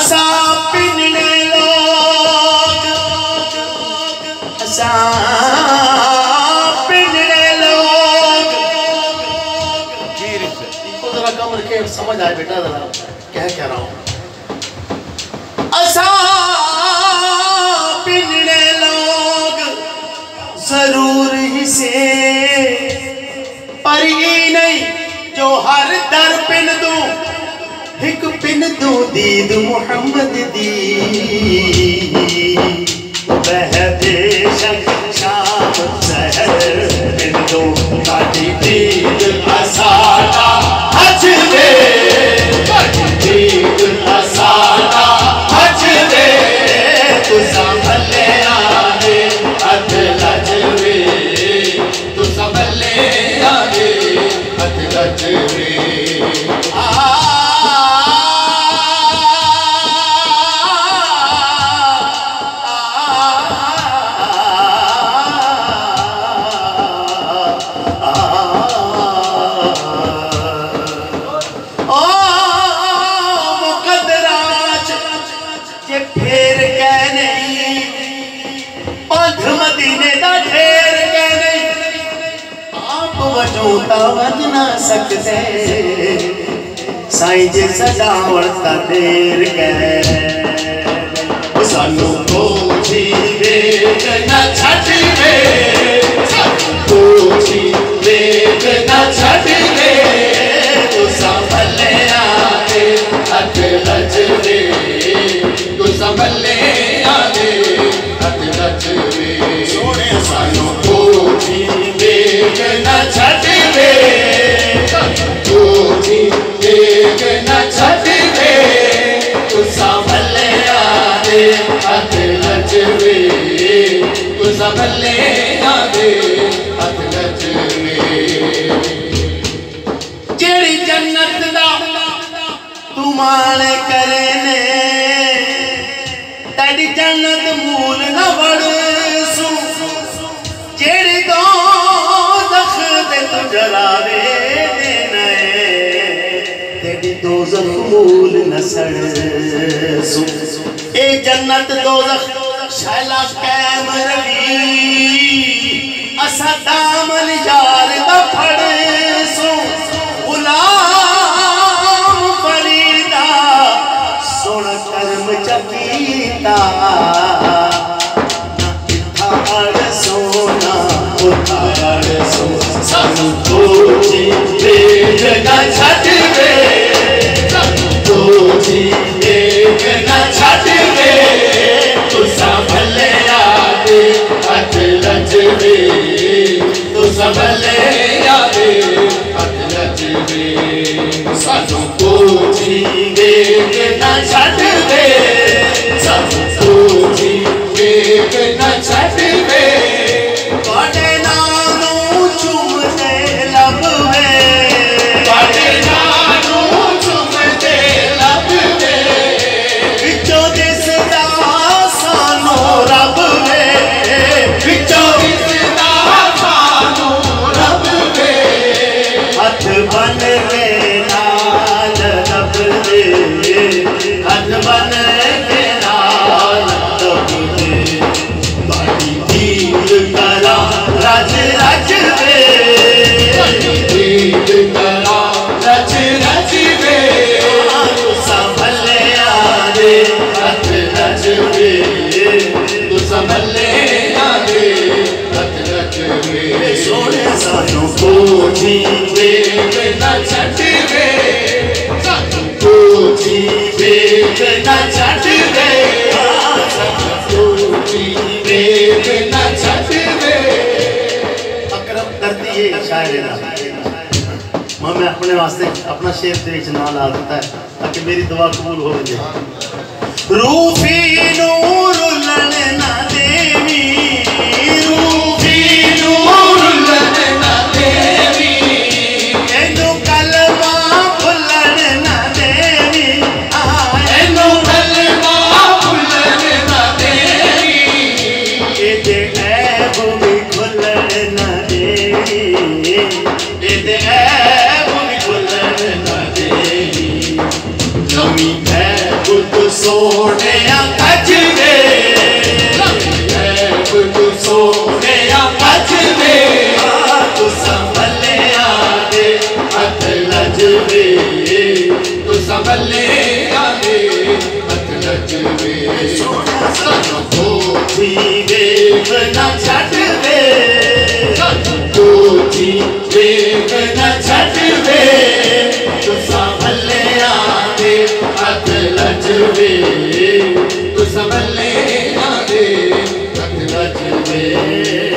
असा पिनने लोग असा पिनने लोग। इनको जरा कम रखे, समझ आए बेटा जरा क्या कह रहा हूं। असा पिनने लोग जरूर ही से, पर ये नहीं जो हर दर पिन दूं, एक पिन दो दीद मोहम्मद दी। वह बेशक शाम सहर पिन दो काटी दीद असादा हज दे, दीद असादा हज दे। तू संभले आगे हथ लजवे, तू संभले आगे हथ लजवे। वज ना सकते साईं जे सजावता देर कै, सानू कोठी वेग न छड़वे, कोठी वेग न छड़वे। तू संभले आगे हथ लजवे, तू संभले आगे हथ लजवे। सोने सानू कोठी वेग न छड़वे, कोठी वेग न छड़वे। तू संभले आगे हथ लजवे, तू संभले आगे हथ लजवे। जेड़ी जन्नत दा तू मान करे ने, तेरी जन्नत मूल न बड़सू। जेड़ी दो दख दे तू जलावे देने, तेरी दोज़ख मूल न सड़सू। ए जन्नत दोज़ख शैला कैम रवी, असा दामन यार दा फड़सू। गुलाम फरीदा सोना कर्म चकीता, सोना उतार सो। सानू कोठी वेग न छड़वे, कोठी वेग न छड़वे। तू संभले आगे हथ लजवे, तू संभले आगे हथ लजवे। सानू कोठी वेग न छड़वे, सानू कोठी वेग न छड़वे। काटे नानू चुमते लबवे, काटे नानू चुमते लबवे। विचों दिसदा सानू रब वे, विचों दिसदा सानू रब वे। हथ बन के नाल रब दे, हथ बन के नाल रब दे। बाड़ी दीद करा रज रज वे, दीद करा रज रज वे। तू संभले आगे हथ लजवे, तू संभले आगे हथ लजवे। सोने सानू कोठी वेग न छड़वे, सानू कोठी वेग न छड़वे। कोठी वेग न छड़वे। अकरम दर्दी ये शायर है, मैं अपने वास्ते अपना शेर दे ना ला देता है ताकि मेरी दुआ कबूल हो जाए। रूफी नूर लन ना देवी, रूफी नूर लन ना देवी। एनु कलमा फुलन ना देवी, एनु कलमा फुलन ना देवी। एदे ऐब भी खुलन ना देवी, एदे ऐब भी खुलन ना देवी। नमी है बुत सोने कजवे तू सोने कजवे तू संभले आदे हथ लजवे तू संभले आदे हथ लजवे को जीवे न छटवे को जीवे न छटवे तू संभले आदे हथ लजवे तू संभले आदे हथ लजवे